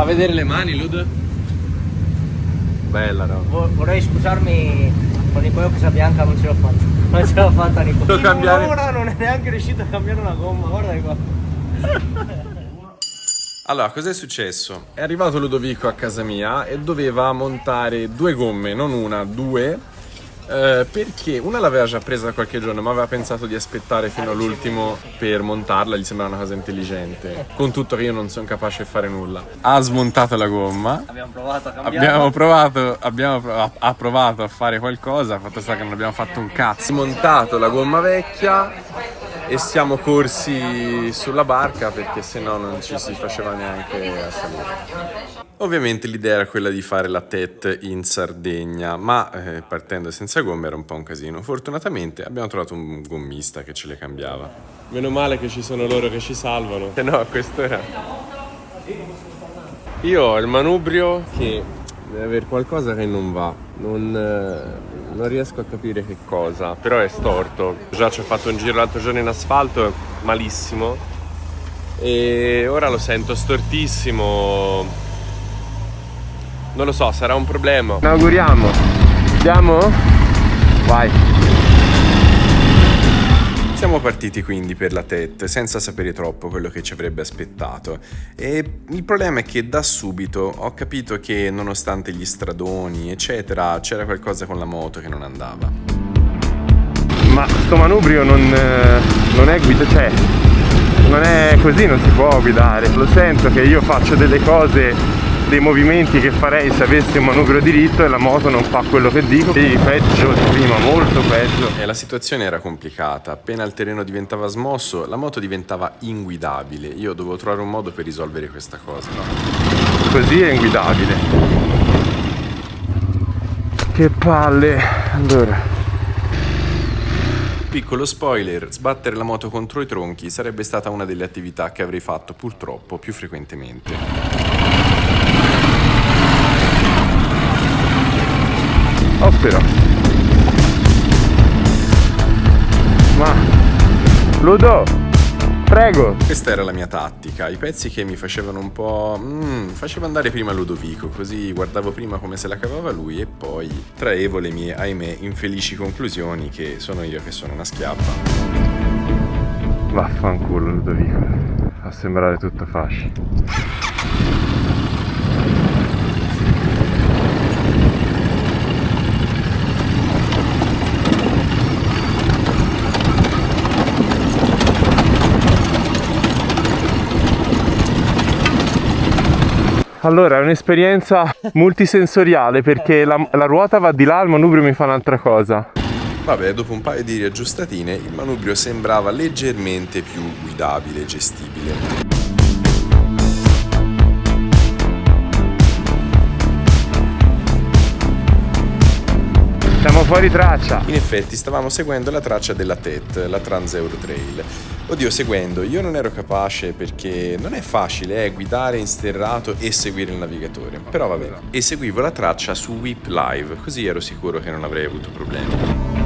vedere le mani, Lud. Bella, no? Vorrei scusarmi con Nicolò, questa bianca non ce l'ho fatta. Non ce l'ho fatta, Nicolò. Cambiare... Ora non è neanche riuscito a cambiare una gomma, guarda qua. Allora, cos'è successo? È arrivato Ludovico a casa mia e doveva montare 2 gomme, non una, 2. Perché una l'aveva già presa da qualche giorno, ma aveva pensato di aspettare fino all'ultimo per montarla, gli sembrava una cosa intelligente. Con tutto che io non sono capace di fare nulla. Ha smontato la gomma. Abbiamo provato a cambiare. Ha provato a fare qualcosa, fatto sta che non abbiamo fatto un cazzo. Smontato la gomma vecchia e siamo corsi sulla barca perché sennò non ci si faceva neanche a salire. Ovviamente l'idea era quella di fare la TET in Sardegna, ma partendo senza gomme era un po' un casino. Fortunatamente abbiamo trovato un gommista che ce le cambiava. Meno male che ci sono loro che ci salvano. No, questo era... Io ho il manubrio che deve avere qualcosa che non va. Non riesco a capire che cosa, però è storto. Già ci ho fatto un giro l'altro giorno in asfalto, malissimo. E ora lo sento stortissimo. Non lo so, sarà un problema. Ne auguriamo. Andiamo? Vai. Siamo partiti quindi per la TET senza sapere troppo quello che ci avrebbe aspettato e il problema è che da subito ho capito che nonostante gli stradoni eccetera c'era qualcosa con la moto che non andava. Ma sto manubrio non è guida, cioè non è così, non si può guidare. Lo sento che io faccio delle cose, dei movimenti che farei se avessi un manubrio diritto e la moto non fa quello che dico. Sì, peggio di prima, molto peggio. E la situazione era complicata. Appena il terreno diventava smosso, la moto diventava inguidabile. Io dovevo trovare un modo per risolvere questa cosa. No? Così è inguidabile. Che palle. Allora, piccolo spoiler, sbattere la moto contro i tronchi sarebbe stata una delle attività che avrei fatto purtroppo più frequentemente. Oh però. Ma Ludo, prego. Questa era la mia tattica. I pezzi che mi facevano un po' facevo andare prima Ludovico, così guardavo prima come se la cavava lui e poi traevo le mie, ahimè, infelici conclusioni che sono io che sono una schiappa. Vaffanculo Ludovico, fa sembrare tutto fasci. Allora, è un'esperienza multisensoriale perché la ruota va di là, il manubrio mi fa un'altra cosa. Vabbè, dopo un paio di riaggiustatine, il manubrio sembrava leggermente più guidabile e gestibile. Siamo fuori traccia. In effetti stavamo seguendo la traccia della TET, la Trans Euro Trail. Oddio, seguendo, io non ero capace perché non è facile guidare in sterrato e seguire il navigatore. Però vabbè, e seguivo la traccia su Whip Live, così ero sicuro che non avrei avuto problemi.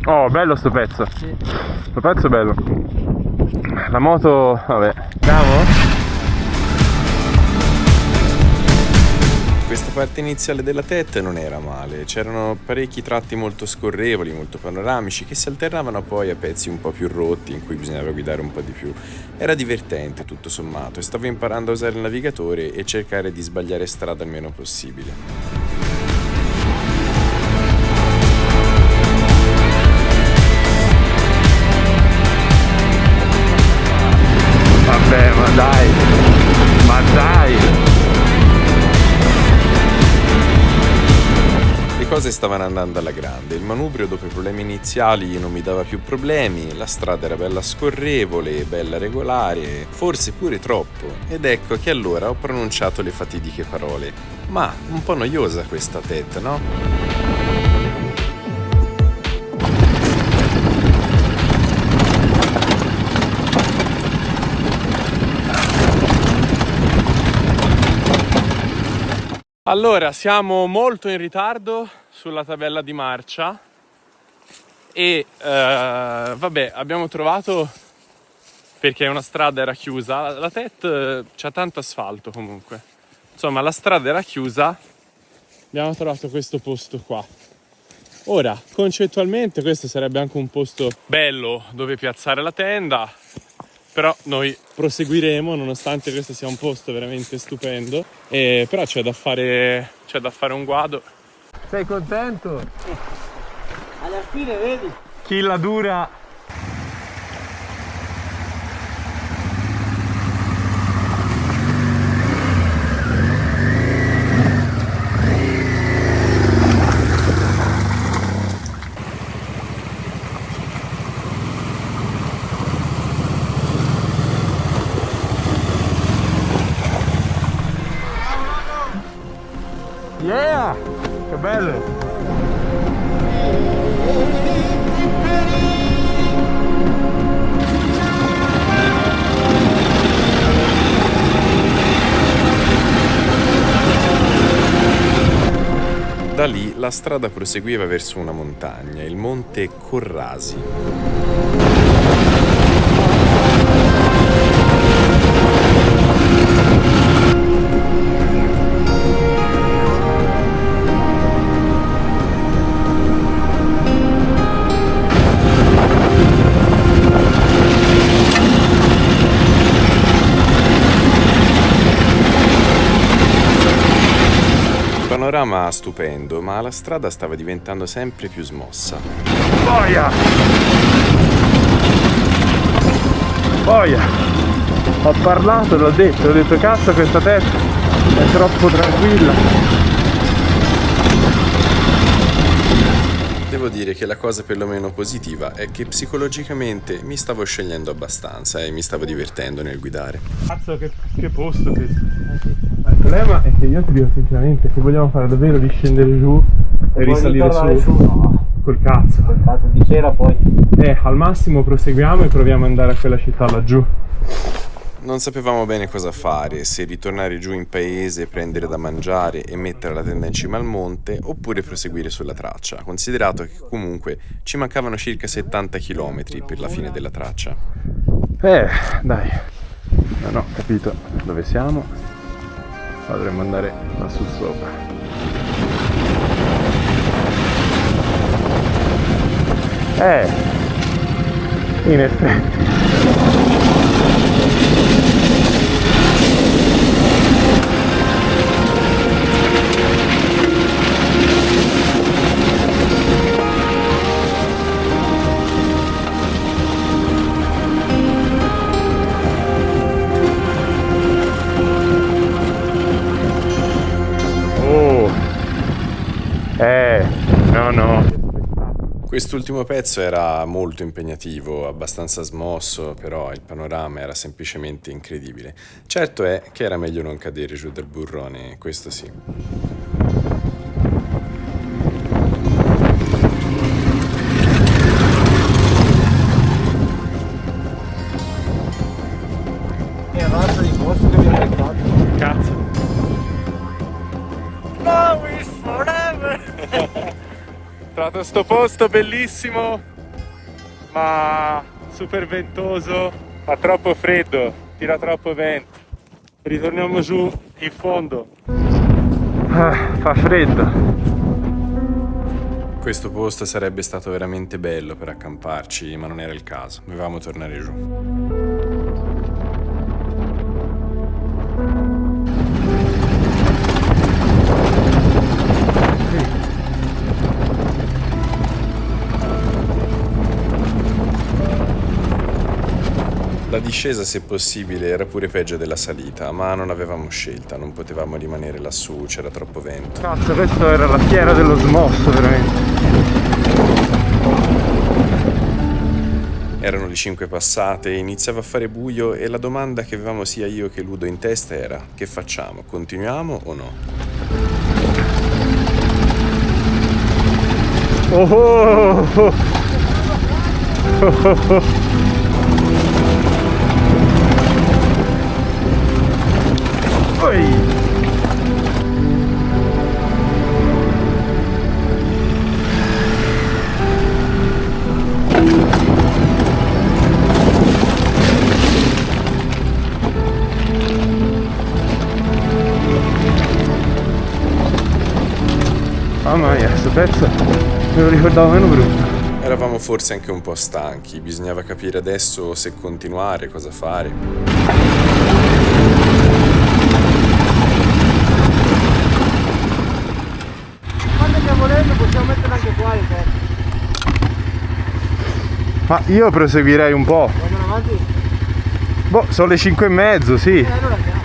Oh, bello sto pezzo. Sì. Sto pezzo è bello. La moto, vabbè. Andiamo? Questa parte iniziale della TET non era male. C'erano parecchi tratti molto scorrevoli, molto panoramici, che si alternavano poi a pezzi un po' più rotti in cui bisognava guidare un po' di più. Era divertente tutto sommato e stavo imparando a usare il navigatore e cercare di sbagliare strada il meno possibile. Vabbè, ma dai! Le cose stavano andando alla grande, il manubrio dopo i problemi iniziali non mi dava più problemi, la strada era bella scorrevole, bella regolare, forse pure troppo, ed ecco che allora ho pronunciato le fatidiche parole. Ma un po' noiosa questa TET, no? Allora, siamo molto in ritardo sulla tabella di marcia e vabbè, abbiamo trovato, perché una strada era chiusa, la TET c'ha tanto asfalto comunque, insomma la strada era chiusa, abbiamo trovato questo posto qua. Ora, concettualmente questo sarebbe anche un posto bello dove piazzare la tenda, però noi proseguiremo nonostante questo sia un posto veramente stupendo, però c'è da fare un guado. Sei contento? Alla fine, vedi? Chi la dura. Yeah! Che bello! Da lì la strada proseguiva verso una montagna, il monte Corrasi. Panorama stupendo, ma la strada stava diventando sempre più smossa. Boia! Boia! Ho parlato, l'ho detto cazzo, questa testa è troppo tranquilla. Devo dire che la cosa perlomeno positiva è che psicologicamente mi stavo scegliendo abbastanza e mi stavo divertendo nel guidare. Cazzo, che posto questo! Il problema è che io ti dico sinceramente, se vogliamo fare davvero di scendere giù e risalire su, no. Col cazzo Di sera poi. al massimo proseguiamo e proviamo ad andare a quella città laggiù. Non sapevamo bene cosa fare, se ritornare giù in paese, prendere da mangiare e mettere la tenda in cima al monte, oppure proseguire sulla traccia, considerato che comunque ci mancavano circa 70 km per la fine della traccia. Dai, non ho capito dove siamo, dovremmo andare lassù sopra. In effetti. No. Quest'ultimo pezzo era molto impegnativo, abbastanza smosso, però il panorama era semplicemente incredibile. Certo è che era meglio non cadere giù dal burrone, questo sì. Che razza di posto che abbiamo beccato. Cazzo. Now is forever! Trovato sto posto bellissimo, ma super ventoso, fa troppo freddo, tira troppo vento. Ritorniamo giù in fondo. Fa freddo. Questo posto sarebbe stato veramente bello per accamparci, ma non era il caso, dovevamo tornare giù. La discesa, se possibile, era pure peggio della salita, ma non avevamo scelta, non potevamo rimanere lassù, c'era troppo vento. Cazzo, questa era la fiera dello smosso, veramente. Erano le 5 passate, iniziava a fare buio e la domanda che avevamo sia io che Ludo in testa era: che facciamo? Continuiamo o no? mamma mia, questo pezzo me lo ricordavo meno brutto. Eravamo forse anche un po' stanchi, bisognava capire adesso se continuare, cosa fare. Quando stiamo volendo possiamo mettere anche qua il pezzo. Ma io proseguirei un po'. Andiamo avanti? Boh, sono le 5:30, sì. Allora andiamo.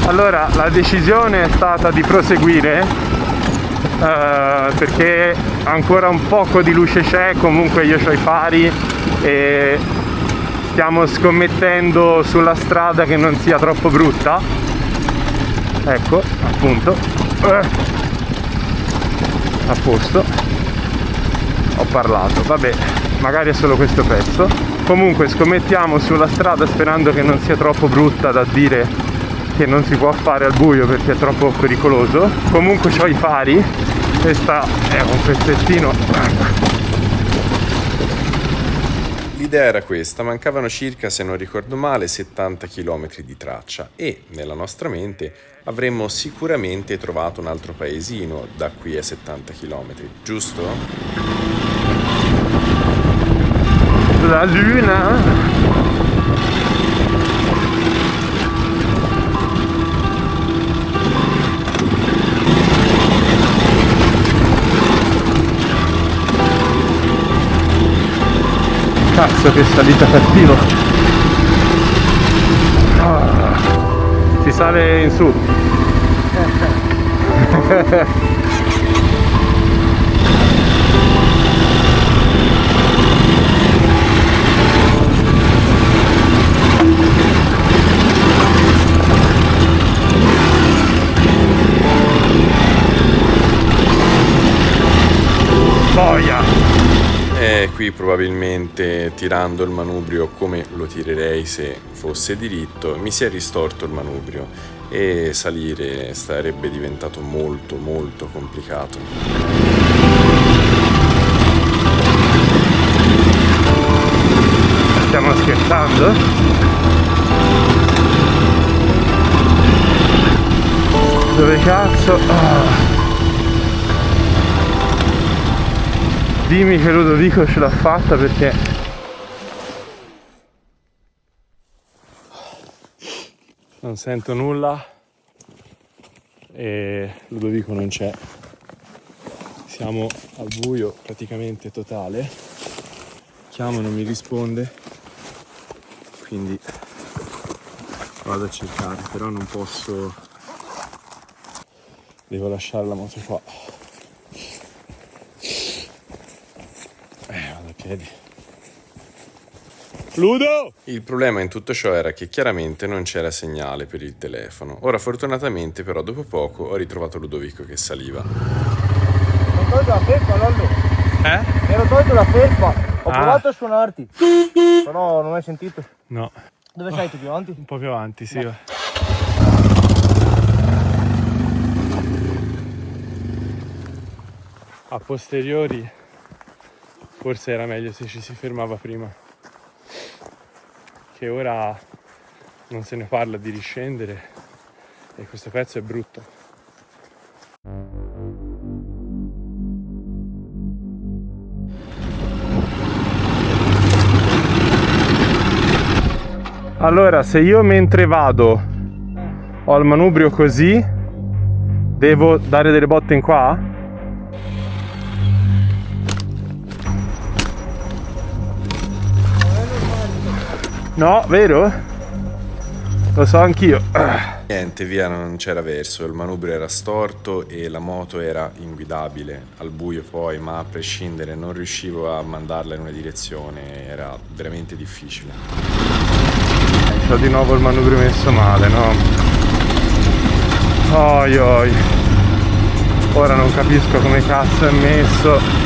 Allora, la decisione è stata di proseguire perché ancora un poco di luce c'è, comunque io ho i fari e stiamo scommettendo sulla strada che non sia troppo brutta. Ecco, appunto. A posto. Ho parlato, vabbè, magari è solo questo pezzo. Comunque scommettiamo sulla strada sperando che non sia troppo brutta da dire che non si può fare al buio perché è troppo pericoloso. Comunque ho i fari, questa è un pezzettino. L'idea era questa, mancavano circa, se non ricordo male, 70 km di traccia e nella nostra mente avremmo sicuramente trovato un altro paesino da qui a 70 km, giusto? La luna. Cazzo che salita cattivo. Si sale in su. Boia. E qui probabilmente tirando il manubrio come lo tirerei se fosse diritto mi si è ristorto il manubrio e salire sarebbe diventato molto molto complicato. Stiamo scherzando? Dove cazzo? Dimmi che Ludovico ce l'ha fatta perché non sento nulla e Ludovico non c'è. Siamo al buio praticamente totale. Chiamo, non mi risponde, quindi vado a cercare, però non posso, devo lasciare la moto qua. Vado a piedi. Ludo! Il problema in tutto ciò era che chiaramente non c'era segnale per il telefono. Ora fortunatamente però dopo poco ho ritrovato Ludovico che saliva. Mi ero tolto la felpa, Lollo. Eh? Mi ero tolto la felpa. Ho Ah. provato a suonarti, però non hai sentito. No, Dove sei tu, più avanti? un po' più avanti, sì. Va. A posteriori forse era meglio se ci si fermava prima, che ora non se ne parla di riscendere e questo pezzo è brutto. Allora, se io mentre vado ho il manubrio così, devo dare delle botte in qua? No, vero? Lo so anch'io. Niente, via, non c'era verso, il manubrio era storto e la moto era inguidabile, al buio poi, ma a prescindere non riuscivo a mandarla in una direzione, era veramente difficile. C'ho di nuovo il manubrio messo male, no? Oi oi. Ora non capisco come cazzo è messo.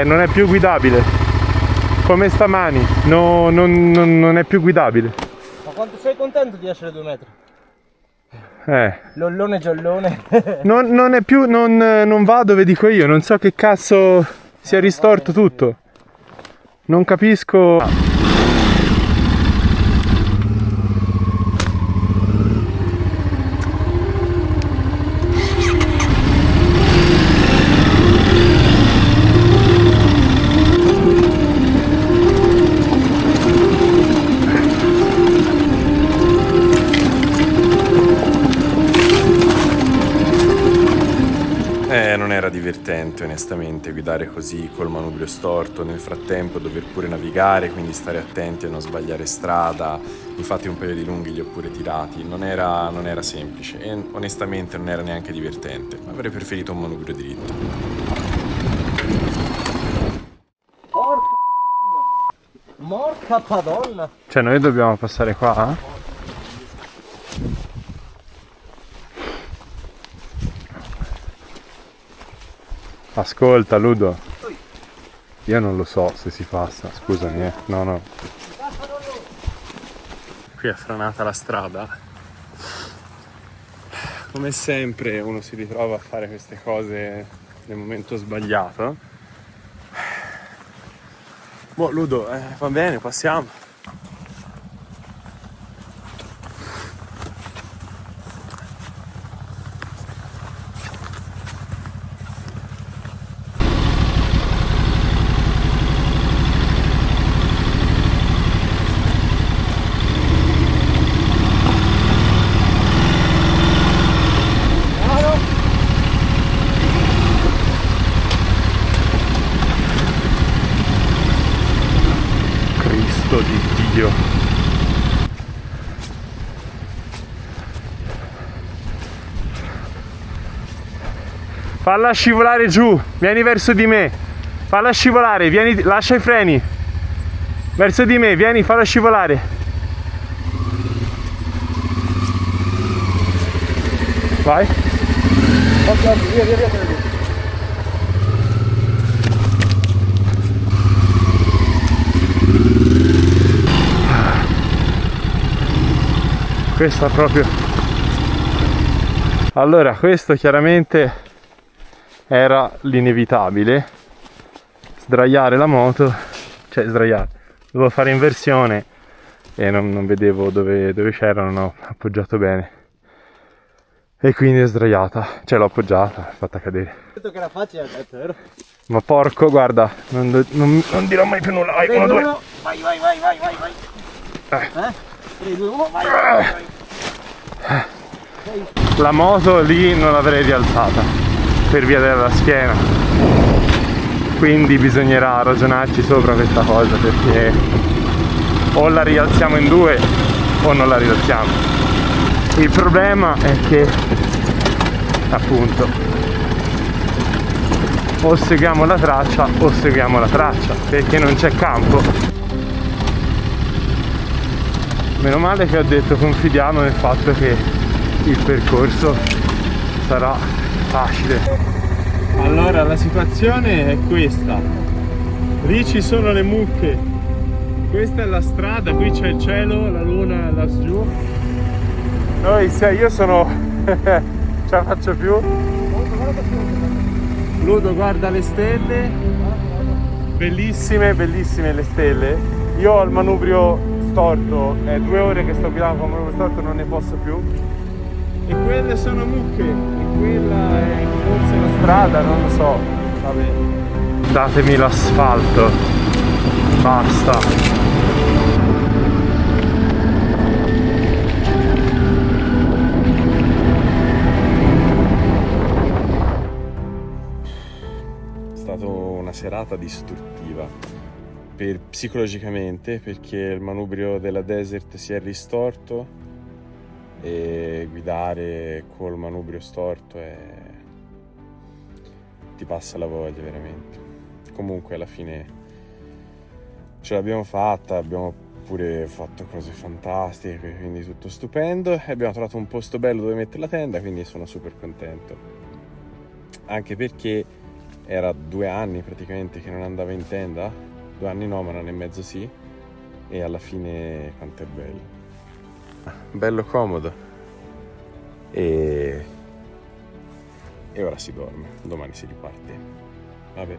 Non è più guidabile. come stamani, non è più guidabile. Ma quanto sei contento di essere 2 metri? Lollone giallone. Non è più, non va dove dico io, non so che cazzo sia ristorto tutto. Non capisco. Non era divertente onestamente guidare così col manubrio storto, nel frattempo dover pure navigare, quindi stare attenti a non sbagliare strada. Infatti un paio di lunghi li ho pure tirati, non era semplice e onestamente non era neanche divertente. Avrei preferito un manubrio dritto. Morca padonna. Cioè noi dobbiamo passare qua? Ascolta Ludo, io non lo so se si passa, scusami no. Qui è franata la strada. Come sempre uno si ritrova a fare queste cose nel momento sbagliato. Boh Ludo, va bene, passiamo. Di Dio. Falla scivolare giù, vieni verso di me. Falla scivolare, vieni, lascia i freni. Verso di me, vieni, falla scivolare. Vai. Via. Questa proprio. Allora, questo chiaramente era l'inevitabile. Sdraiare la moto, cioè sdraiare. Dovevo fare inversione e non vedevo dove c'era, non ho appoggiato bene. E quindi è sdraiata, cioè l'ho appoggiata, fatta cadere. Ho detto che era facile, vero? Ma porco, guarda, non dirò mai più nulla. Vai, 1, 2. Vai. 3, 2, 1, vai. La moto lì non l'avrei rialzata per via della schiena, quindi bisognerà ragionarci sopra questa cosa, perché o la rialziamo in 2 o non la rialziamo. Il problema è che appunto o seguiamo la traccia perché non c'è campo. Meno male che ho detto confidiamo nel fatto che il percorso sarà facile. Allora la situazione è questa. Lì ci sono le mucche. Questa è la strada, qui c'è il cielo, la luna lassù. Io sono... ce la faccio più. Ludo, guarda le stelle. Bellissime le stelle. Io ho il manubrio storto, è 2 ore che sto guidando con il manubrio storto, non ne posso più. E quelle sono mucche, e quella è forse la strada, non lo so. Vabbè. Datemi l'asfalto. Basta. È stata una serata distruttiva. Psicologicamente, perché il manubrio della Desert si è ristorto e guidare col manubrio storto ti passa la voglia veramente. Comunque alla fine ce l'abbiamo fatta, abbiamo pure fatto cose fantastiche, quindi tutto stupendo, e abbiamo trovato un posto bello dove mettere la tenda, quindi sono super contento, anche perché era 2 anni praticamente che non andavo in tenda 2 anni no, ma 1 anno e mezzo sì. E alla fine quanto è bello. Bello comodo. E ora si dorme, domani si riparte. Vabbè.